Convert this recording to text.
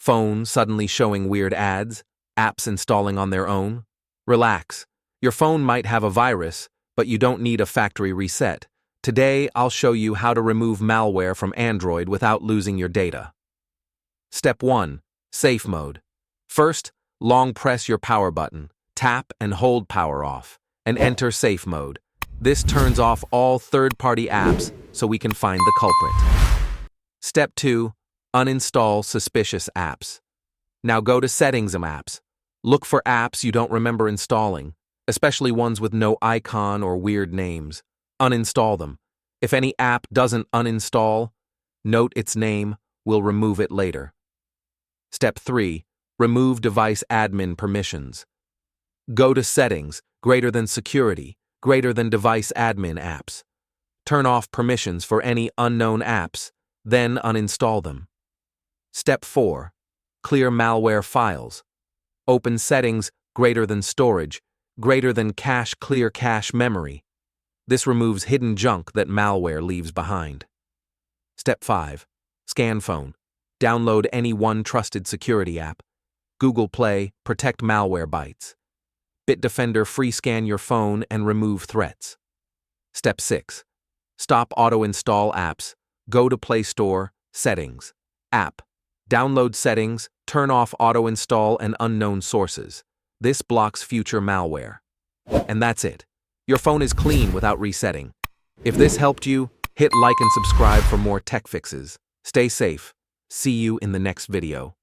Phone suddenly showing weird ads, apps installing on their own? Relax. Your phone might have a virus, but you don't need a factory reset. Today, I'll show you how to remove malware from Android without losing your data. Step 1. Safe mode. First, long press your power button, tap and hold power off, and enter safe mode. This turns off all third-party apps so we can find the culprit. Step 2. Uninstall suspicious apps. Now go to Settings and Apps. Look for apps you don't remember installing, especially ones with no icon or weird names. Uninstall them. If any app doesn't uninstall, note its name, we'll remove it later. Step 3. Remove device admin permissions. Go to Settings, greater than Security, greater than Device admin apps. Turn off permissions for any unknown apps, then uninstall them. Step 4. Clear malware files. Open Settings, greater than Storage, greater than Cache, clear cache memory. This removes hidden junk that malware leaves behind. Step 5. Scan phone. Download any one trusted security app. Google Play, protect malware bytes. Bitdefender, free scan your phone and remove threats. Step 6. Stop auto-install apps. Go to Play Store, Settings, App. Download Settings, turn off auto-install and unknown sources. This blocks future malware. And that's it. Your phone is clean without resetting. If this helped you, hit like and subscribe for more tech fixes. Stay safe. See you in the next video.